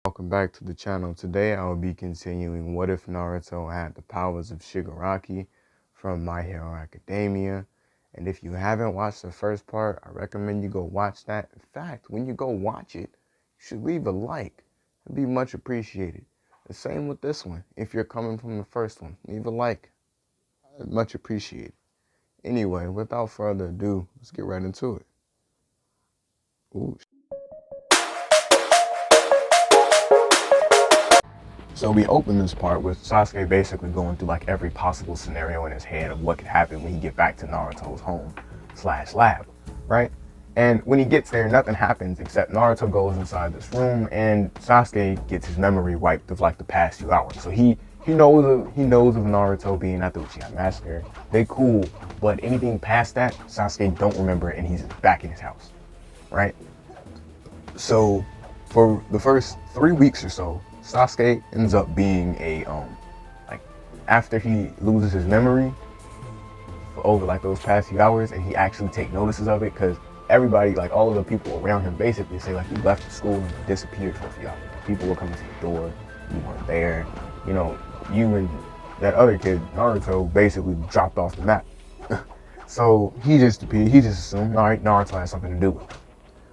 Welcome back to the channel. Today I will be continuing What If Naruto Had the Powers of Shigaraki from My Hero Academia. And if you haven't watched the first part, I recommend you go watch that. In fact, when you go watch it, you should leave a like. It'd be much appreciated. The same with this one. If you're coming from the first one, leave a like. Much appreciated. Anyway, without further ado, let's get right into it. Ooh. So we open this part with Sasuke basically going through like every possible scenario in his head of what could happen when he get back to Naruto's home / lab, right? And when he gets there, nothing happens except Naruto goes inside this room and Sasuke gets his memory wiped of like the past few hours. So he knows of Naruto being at the Uchiha Massacre. They cool, but anything past that, Sasuke don't remember it and he's back in his house, right? So for the first 3 weeks or so, Sasuke ends up being a like after he loses his memory for over like those past few hours, and he actually take notices of it because everybody, like all of the people around him, basically say like you left the school and disappeared for a few hours. People were coming to the door, you weren't there. You know, you and that other kid Naruto basically dropped off the map. So he just assumed, all right, Naruto has something to do with it.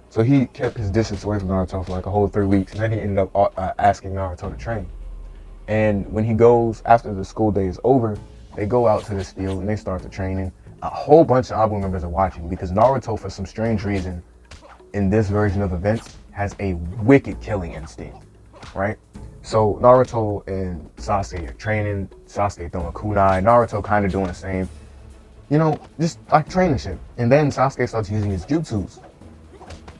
So he kept his distance away from Naruto for like a whole 3 weeks, and then he ended up asking Naruto to train. And when he goes, after the school day is over, they go out to this field and they start the training. A whole bunch of ABU members are watching because Naruto, for some strange reason, in this version of events, has a wicked killing instinct, right? So Naruto and Sasuke are training, Sasuke throwing kunai, Naruto kind of doing the same, you know, just like training shit. And then Sasuke starts using his jutsus.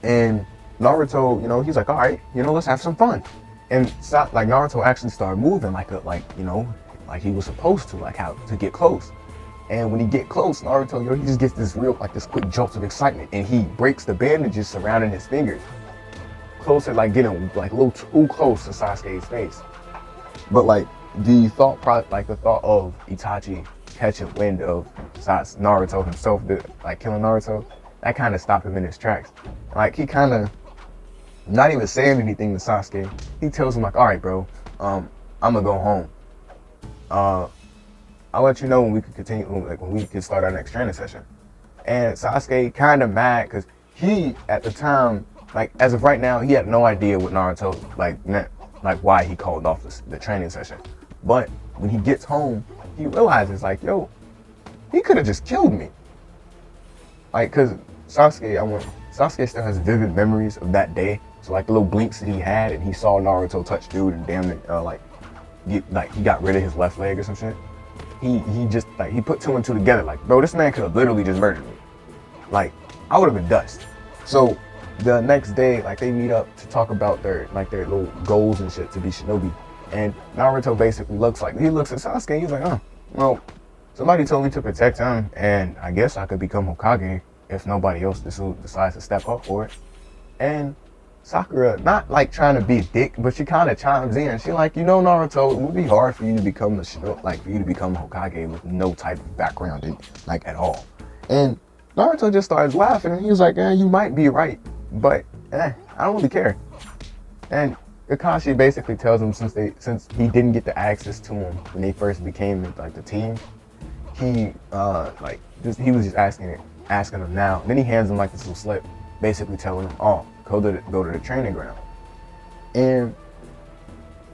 And Naruto, you know, he's like, all right, you know, let's have some fun. And like Naruto actually started moving like he was supposed to, like how to get close. And when he get close, Naruto, you know, he just gets this quick jolt of excitement, and he breaks the bandages surrounding his fingers, closer, like getting like a little too close to Sasuke's face. But like the thought of Itachi catching wind of Naruto himself, like killing Naruto, that kind of stopped him in his tracks. Like he kind of, not even saying anything to Sasuke, he tells him like, all right, bro, I'm gonna go home. I'll let you know when we can continue, like when we can start our next training session. And Sasuke kind of mad because he, at the time, like as of right now, he had no idea what Naruto like meant, like why he called off the training session. But when he gets home, he realizes like, yo, he could have just killed me. Like, cause Sasuke still has vivid memories of that day. So like the little blinks that he had, and he saw Naruto touch dude, and damn it, he got rid of his left leg or some shit. He just like he put 2 and 2 together. Like, bro, this man could have literally just murdered me. Like, I would have been dust. So the next day, like they meet up to talk about their little goals and shit to be Shinobi. And Naruto basically looks at Sasuke. He's like, oh, well, somebody told me to protect him, and I guess I could become Hokage if nobody else decides to step up for it. And Sakura, not like trying to be a dick, but she kind of chimes in. She's like, you know, Naruto, it would be hard for you to become Hokage with no type of background, like at all. And Naruto just starts laughing, and he was like, you might be right, but I don't really care. And Kakashi basically tells him since he didn't get the access to him when they first became like the team, he was just asking him now. And then he hands him like this little slip, basically telling him, oh, go to the training ground. And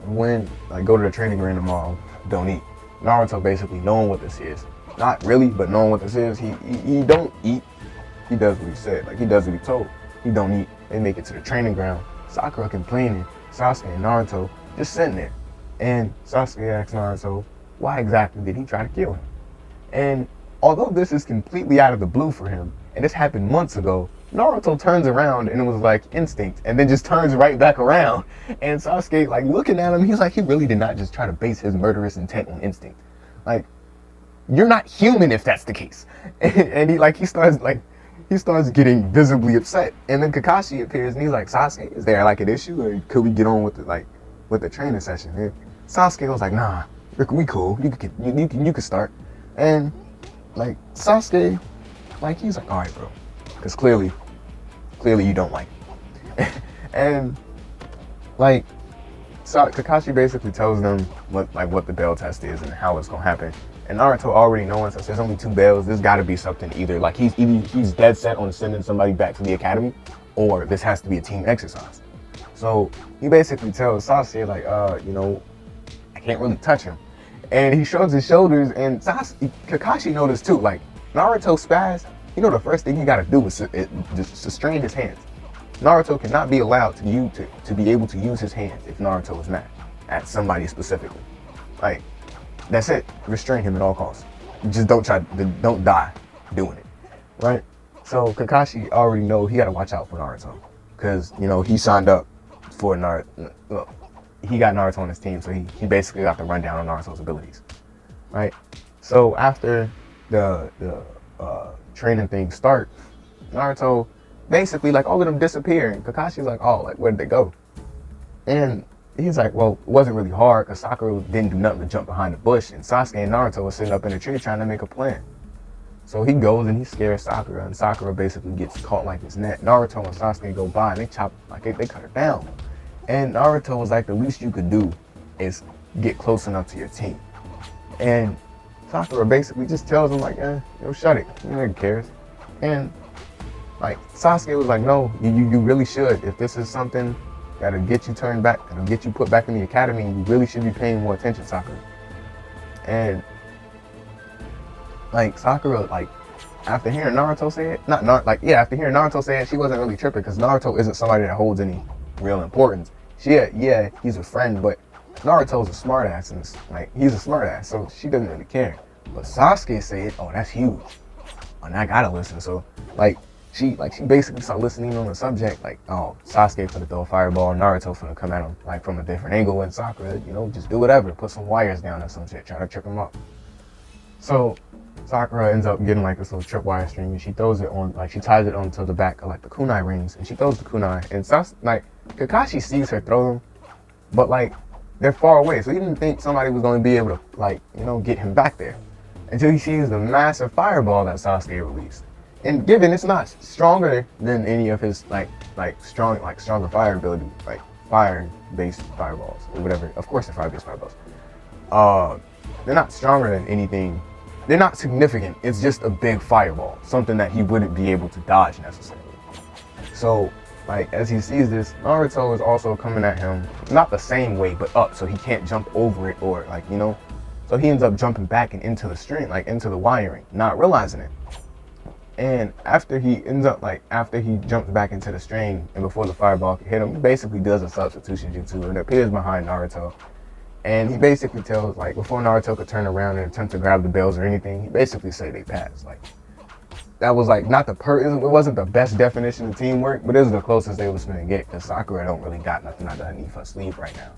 when go to the training ground tomorrow, don't eat. Naruto basically knowing what this is, not really, but knowing what this is, he don't eat. He does what he said, like he does what he told. He don't eat. They make it to the training ground. Sakura complaining, Sasuke and Naruto just sitting there. And Sasuke asks Naruto, why exactly did he try to kill him? And although this is completely out of the blue for him, and this happened months ago, Naruto turns around and it was like instinct, and then just turns right back around. And Sasuke, like looking at him, he's like, he really did not just try to base his murderous intent on instinct. Like, you're not human if that's the case. And he starts getting visibly upset. And then Kakashi appears and he's like, Sasuke, is there like an issue, or could we get on with the training session? And Sasuke was like, nah, we cool. You could start. And like Sasuke, like he's like, all right, bro, because clearly you don't like it. And like Kakashi basically tells them what the bell test is and how it's gonna happen. And Naruto already knowing, since there's only 2 bells, there's got to be something either like he's dead set on sending somebody back to the academy, or this has to be a team exercise. So he basically tells Sasuke like, you know, I can't really touch him, and he shrugs his shoulders. And Kakashi noticed too, like Naruto spaz. You know, the first thing he got to do is just restrain his hands. Naruto cannot be allowed to be able to use his hands if Naruto is mad at somebody specifically. Like, that's it. Restrain him at all costs. Just don't die doing it, right? So Kakashi already know he got to watch out for Naruto, because you know he signed up for Naruto. Well, he got Naruto on his team, so he basically got the rundown on Naruto's abilities, right? So after the training thing start, Naruto basically, like, all of them disappear, and Kakashi's like, oh, like, where did they go? And he's like, well, it wasn't really hard because Sakura didn't do nothing to jump behind the bush, and Sasuke and Naruto were sitting up in a tree trying to make a plan. So he goes and he scares Sakura, and Sakura basically gets caught like this net. Naruto and Sasuke go by and they chop, like they cut her down. And Naruto was like, the least you could do is get close enough to your team. And Sakura basically just tells him like, you know, shut it, nobody cares. And like Sasuke was like, no, you really should. If this is something that'll get you turned back, that'll get you put back in the academy, you really should be paying more attention, Sakura. And like Sakura, like after hearing Naruto say it, after hearing Naruto say it, she wasn't really tripping, because Naruto isn't somebody that holds any real importance. Yeah, he's a friend, but Naruto's a smartass, and like he's a smartass, so she doesn't really care. But Sasuke said, oh, that's huge, and I gotta listen. So like she basically started listening on the subject, like, oh, Sasuke finna throw a fireball, Naruto finna come at him like from a different angle, and Sakura, you know, just do whatever, put some wires down or some shit, try to trip him up. So Sakura ends up getting like this little tripwire string, and she throws it on, like she ties it onto the back of like the kunai rings, and she throws the kunai, and Kakashi sees her throw them, but like they're far away, so he didn't think somebody was going to be able to, like, you know, get him back there, until he sees the massive fireball that Sasuke released. And given it's not stronger than any of his stronger fire ability, like fire-based fireballs or whatever. Of course, they're fire-based fireballs. They're not stronger than anything. They're not significant. It's just a big fireball, something that he wouldn't be able to dodge necessarily. So, like, as he sees this, Naruto is also coming at him, not the same way, but up, so he can't jump over it, or like, you know. So he ends up jumping back and into the string, like into the wiring, not realizing it. And after he jumps back into the string, and before the fireball can hit him, he basically does a substitution jutsu and appears behind Naruto. And he basically tells, like, before Naruto could turn around and attempt to grab the bells or anything, he basically said they passed. Like, that was like not it wasn't the best definition of teamwork, but it was the closest they was gonna get, because Sakura don't really got nothing underneath her sleeve right now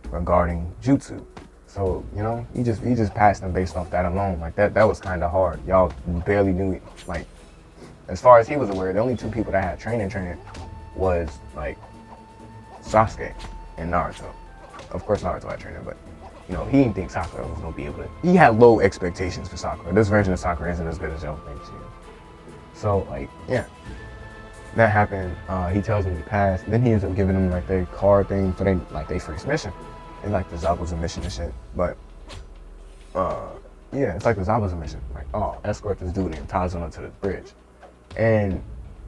regarding jutsu. So, you know, he just passed them based off that alone. Like that was kind of hard. Y'all barely knew it. Like, as far as he was aware, the only 2 people that had training was like Sasuke and Naruto. Of course, Naruto had training, but you know, he didn't think Sakura was gonna be able to. He had low expectations for Sakura. This version of Sakura isn't as good as y'all think she is. So, like, yeah, that happened. He tells him to pass. Then he ends up giving him like their card thing for their first mission, and like the Zabuza mission and shit. But yeah, it's like the Zabuza mission. Like, oh, escort this dude named Tazuna to the bridge. And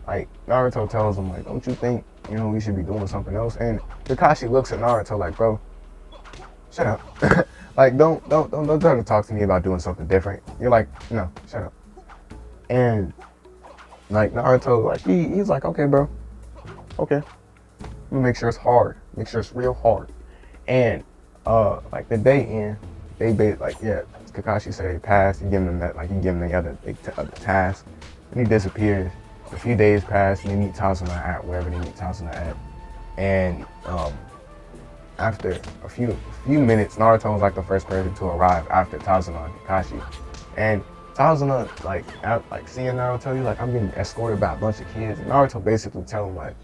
like Naruto tells him, like, don't you think, you know, we should be doing something else? And Kakashi looks at Naruto like, bro, shut up. Like, don't try to talk to me about doing something different. You're like, no, shut up. And like Naruto, like he's like, okay, bro, okay, let me make sure it's hard, make sure it's real hard. And like the day end, Kakashi said he passed. He gave him that, like he gave him the other task, and he disappears. A few days pass, and they meet Tazuna at wherever they meet Tazuna at. And after a few minutes, Naruto was like the first person to arrive after Tazuna and Kakashi. And Tazuna, like seeing Naruto, he's like, I'm getting escorted by a bunch of kids. And Naruto basically tell him, like,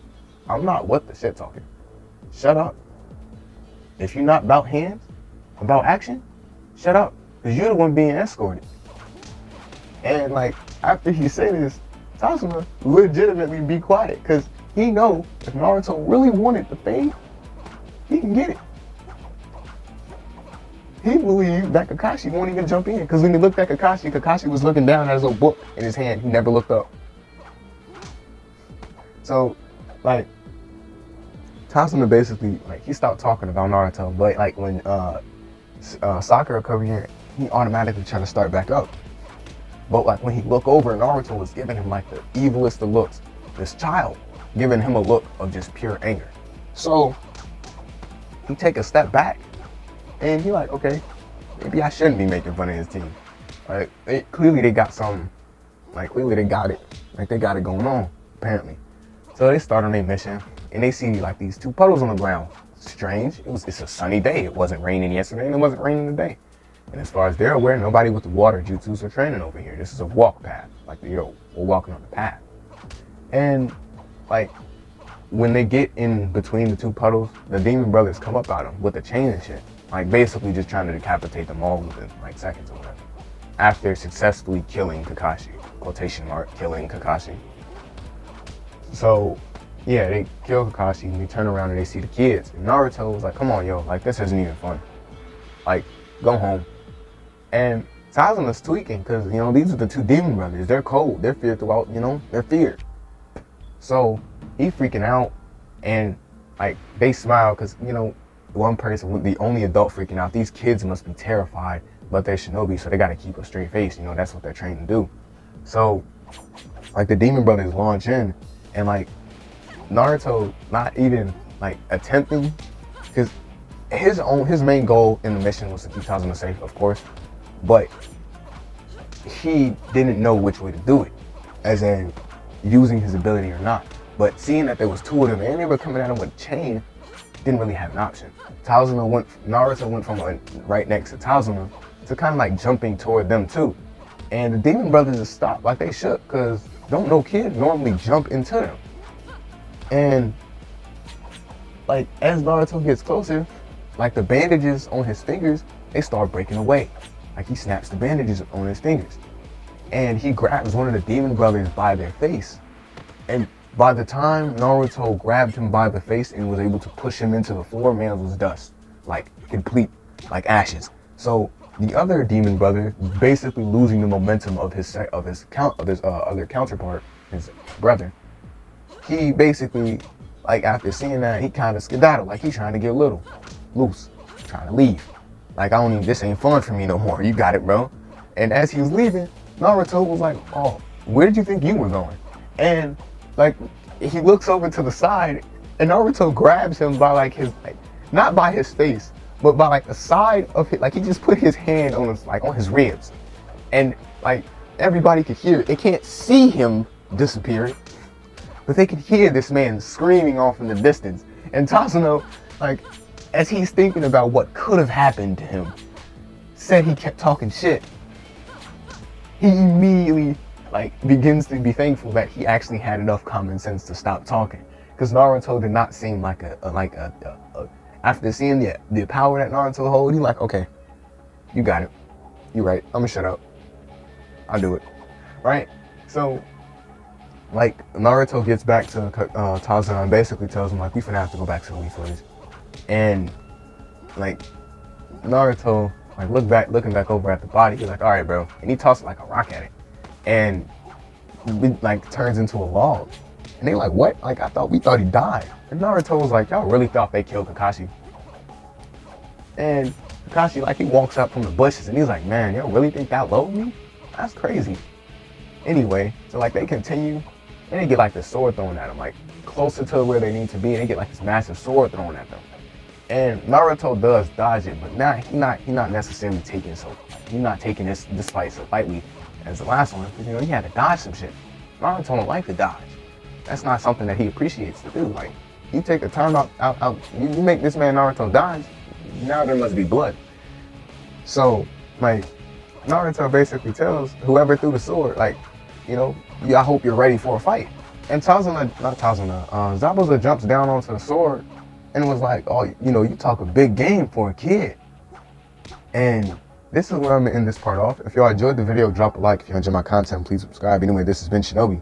I'm not what the shit talking. Shut up. If you're not about hands, about action, shut up. Because you're the one being escorted. And like, after he say this, Tazuna legitimately be quiet. Because he know if Naruto really wanted the thing, he can get it. he believed that Kakashi won't even jump in. Because when he looked at Kakashi, Kakashi was looking down at his little book in his hand. He never looked up. So, like, Tazuna basically, like, he stopped talking about Naruto. But, like, when Sakura come here, he automatically tried to start back up. But, like, when he looked over, Naruto was giving him, like, the evilest of looks. This child giving him a look of just pure anger. So, he take a step back. And he like, okay, maybe I shouldn't be making fun of his team. Like, clearly they got something. Like, clearly they got it. Like, they got it going on, apparently. So they start on their mission, and they see, like, these two puddles on the ground. Strange. It's a sunny day. It wasn't raining yesterday, and it wasn't raining today. And as far as they're aware, nobody with the water jutsus are training over here. This is a walk path. Like, we're walking on the path. And, like, when they get in between the two puddles, the demon brothers come up at them with a chain and shit. Like, basically just trying to decapitate them all within, like, seconds or whatever. After successfully killing Kakashi. Quotation mark, killing Kakashi. So, yeah, they kill Kakashi, and they turn around and they see the kids. And Naruto was like, come on, yo, like, this isn't even fun. Like, go home. And Tazuna's tweaking, because, you know, these are the two demon brothers. They're cold. They're feared throughout, you know, they're feared. So, he freaking out, and, like, they smile, because, you know, one person, the only adult freaking out. These kids must be terrified, but they're shinobi, so they gotta keep a straight face. You know, that's what they're trained to do. So, like, the demon brothers launch in, and, like, Naruto not even, like, attempting, because his main goal in the mission was to keep Tazuna safe, of course, but he didn't know which way to do it, as in using his ability or not. But seeing that there was two of them, and they were coming at him with a chain, didn't really have an option. Naruto went from right next to Tazuna to kind of like jumping toward them too. And the demon brothers just stopped like they shook, because don't no kid normally jump into them. And like as Naruto gets closer, like the bandages on his fingers, they start breaking away. Like he snaps the bandages on his fingers. And he grabs one of the demon brothers by their face. And by the time Naruto grabbed him by the face and was able to push him into the floor, man, was dust, like complete, like ashes. So the other demon brother, basically losing the momentum of his other counterpart, his brother, he basically, like after seeing that, he kind of skedaddled, like he's trying to get loose, trying to leave. Like this ain't fun for me no more. You got it, bro. And as he was leaving, Naruto was like, oh, where did you think you were going? And like, he looks over to the side, and Naruto grabs him by like his, like, not by his face, but by like the side of it. Like he just put his hand on his ribs, and like everybody could hear it. They can't see him disappearing, but they could hear this man screaming off in the distance. And Tazuna, like, as he's thinking about what could have happened to him, said he kept talking shit. He immediately like begins to be thankful that he actually had enough common sense to stop talking, because Naruto did not seem like after seeing the power that Naruto hold, he like, okay, you got it, you right, I'm gonna shut up, I'll do it, right? So like Naruto gets back to Tazuna and basically tells him like, we finna have to go back to the Leaf Village. And like Naruto like looking back over at the body, he's like, all right, bro, and he tosses like a rock at it. And it like turns into a log. And they like, what? Like we thought he died. And Naruto was like, y'all really thought they killed Kakashi? And Kakashi, like, he walks up from the bushes and he's like, man, y'all really think that low me? That's crazy. Anyway, so like they continue and they get like the sword thrown at them, like closer to where they need to be, and they get like this massive sword thrown at them. And Naruto does dodge it, but now he's not necessarily taking this fight so lightly as the last one, because, you know, he had to dodge some shit. Naruto don't like to dodge. That's not something that he appreciates to do. Like, you take the time out, you make this man Naruto dodge, now there must be blood. So, like, Naruto basically tells whoever threw the sword, like, you know, I hope you're ready for a fight. And Zabuza jumps down onto the sword and was like, oh, you know, you talk a big game for a kid. And this is where I'm gonna end this part off. If y'all enjoyed the video, drop a like. If you enjoyed my content, please subscribe. Anyway, this has been Shinobi.